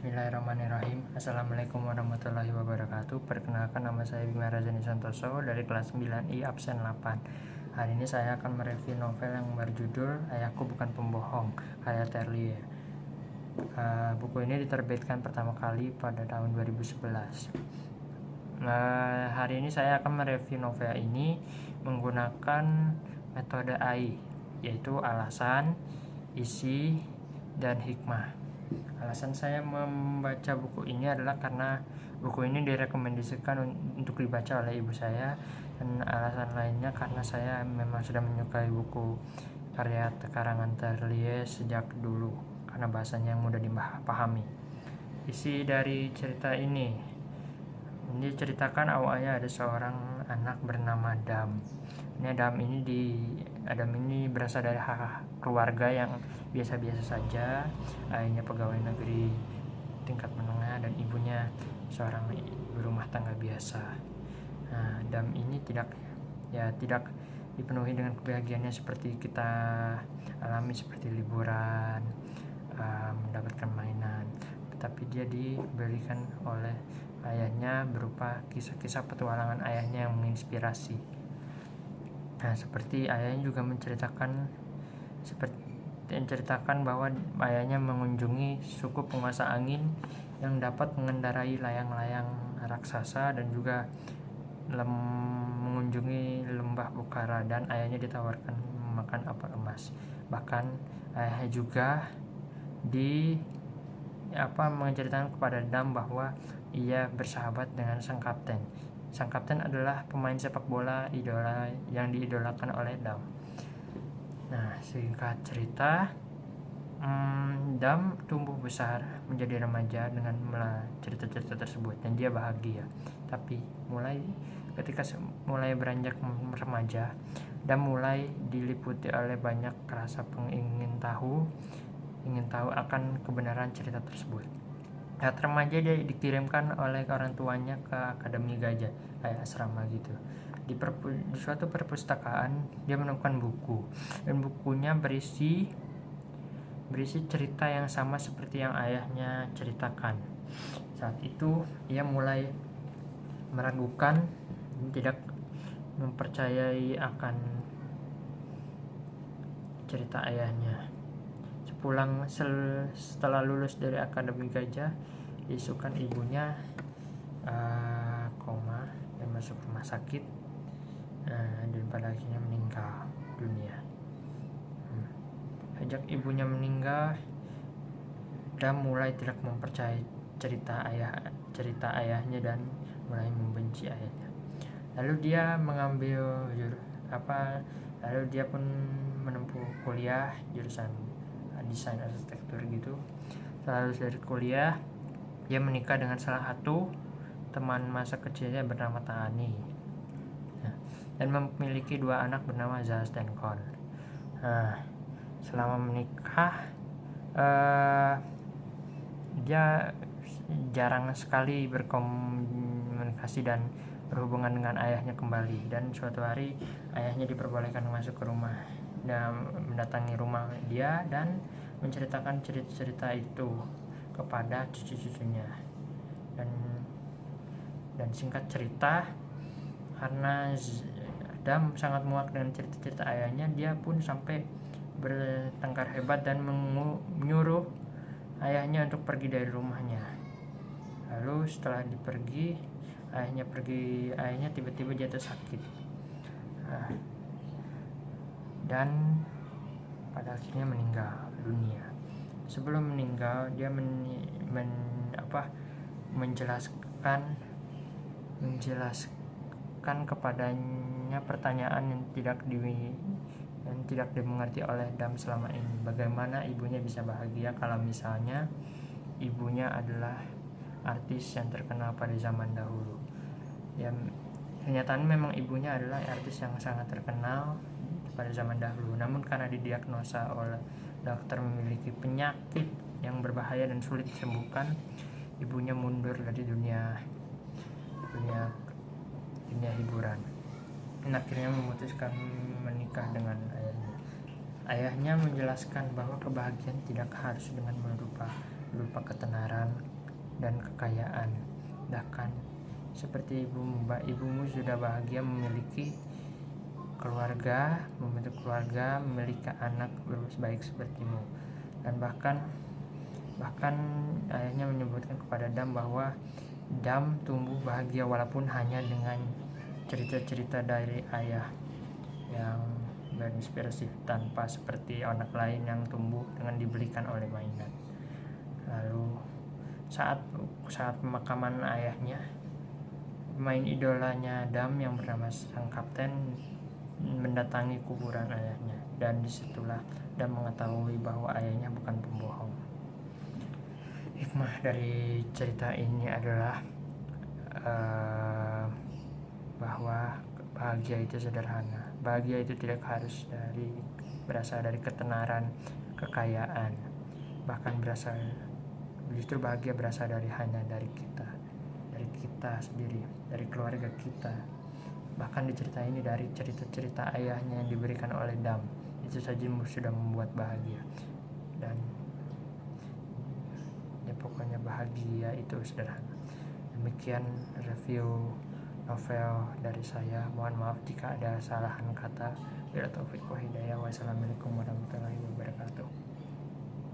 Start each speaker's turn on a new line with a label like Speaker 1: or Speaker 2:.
Speaker 1: Bismillahirrahmanirrahim. Assalamualaikum warahmatullahi wabarakatuh. Perkenalkan, nama saya Bima Razani Santoso dari kelas 9I absen 8. Hari ini saya akan mereview novel yang berjudul Ayahku Bukan Pembohong karya Terlie. Buku ini diterbitkan pertama kali pada tahun 2011. Hari ini saya akan mereview novel ini menggunakan metode AI, yaitu alasan, isi, dan hikmah. Alasan saya membaca buku ini adalah karena buku ini direkomendasikan untuk dibaca oleh ibu saya, dan alasan lainnya karena saya memang sudah menyukai buku karya karangan Terlie sejak dulu karena bahasanya mudah dipahami. Isi dari cerita ini diceritakan awalnya ada seorang anak bernama Adam. Adam ini berasal dari keluarga yang biasa-biasa saja. Ayahnya pegawai negeri tingkat menengah dan ibunya seorang ibu rumah tangga biasa. Adam ini tidak dipenuhi dengan kebahagiaannya seperti kita alami, seperti liburan, mendapatkan mainan, tetapi dia diberikan oleh ayahnya berupa kisah-kisah petualangan ayahnya yang menginspirasi. Seperti ayahnya juga menceritakan bahwa ayahnya mengunjungi suku penguasa angin yang dapat mengendarai layang-layang raksasa dan juga mengunjungi lembah Bukhara, dan ayahnya ditawarkan memakan apel emas. Bahkan ayahnya juga menceritakan kepada Adam bahwa ia bersahabat dengan sang kapten. Sang kapten adalah pemain sepak bola idola yang diidolakan oleh Adam. Singkat cerita, Adam tumbuh besar menjadi remaja dengan cerita-cerita tersebut, dan dia bahagia. Tapi ketika mulai beranjak remaja, Adam mulai diliputi oleh banyak rasa ingin tahu akan kebenaran cerita tersebut. Saat remaja dia dikirimkan oleh orang tuanya ke Akademi Gajah, kayak asrama gitu. Di suatu perpustakaan dia menemukan buku, dan bukunya berisi cerita yang sama seperti yang ayahnya ceritakan. Saat itu ia mulai meragukan, tidak mempercayai akan cerita ayahnya. Setelah lulus dari Akademi Gajah, diisukan ibunya koma dan masuk rumah sakit, dan pada akhirnya meninggal dunia. Sejak ibunya meninggal, dia mulai tidak mempercayai cerita ayahnya dan mulai membenci ayahnya. Lalu dia pun menempuh kuliah jurusan desain arsitektur gitu. Setelah lulus dari kuliah, dia menikah dengan salah satu teman masa kecilnya bernama Tahani, dan memiliki 2 anak bernama Zaz dan Kon. Selama menikah, dia jarang sekali berkomunikasi dan berhubungan dengan ayahnya kembali. Dan suatu hari ayahnya diperbolehkan masuk ke rumah dan mendatangi rumah dia dan menceritakan cerita-cerita itu kepada cucu-cucunya. Dan singkat cerita, karena Adam sangat muak dengan cerita-cerita ayahnya, dia pun sampai bertengkar hebat dan menyuruh ayahnya untuk pergi dari rumahnya. Lalu setelah ayahnya tiba-tiba jatuh sakit, dan pada akhirnya meninggal dunia. Sebelum meninggal, dia menjelaskan kepadanya pertanyaan yang tidak dimengerti oleh Adam selama ini. Bagaimana ibunya bisa bahagia kalau misalnya ibunya adalah artis yang terkenal pada zaman dahulu. Kenyataan memang ibunya adalah artis yang sangat terkenal pada zaman dahulu, namun karena didiagnosa oleh dokter memiliki penyakit yang berbahaya dan sulit disembuhkan, ibunya mundur dari dunia hiburan, dan akhirnya memutuskan menikah dengan ayahnya. Ayahnya menjelaskan bahwa kebahagiaan tidak harus dengan berupa ketenaran, dan kekayaan. Bahkan seperti ibumu sudah bahagia memiliki keluarga, membentuk keluarga, memiliki anak baik sepertimu. Dan bahkan ayahnya menyebutkan kepada Dam bahwa Dam tumbuh bahagia walaupun hanya dengan cerita-cerita dari ayah yang berinspirasi, tanpa seperti anak lain yang tumbuh dengan dibelikan oleh mainan. Lalu saat pemakaman ayahnya, pemain idolanya Dam yang bernama sang kapten mendatangi kuburan ayahnya, dan disitulah Dam mengetahui bahwa ayahnya bukan pembohong. Hikmah dari cerita ini adalah bahwa bahagia itu sederhana. Bahagia itu tidak harus berasal dari ketenaran, kekayaan, bahkan justru bahagia berasal hanya dari kita sendiri, dari keluarga kita. Bahkan di cerita ini dari cerita-cerita ayahnya yang diberikan oleh Dam, itu saja sudah membuat bahagia. Dan ya pokoknya bahagia itu sederhana. Demikian review novel dari saya. Mohon maaf jika ada salahan kata. Bila taufik wa hidayah. Wassalamualaikum warahmatullahi wabarakatuh.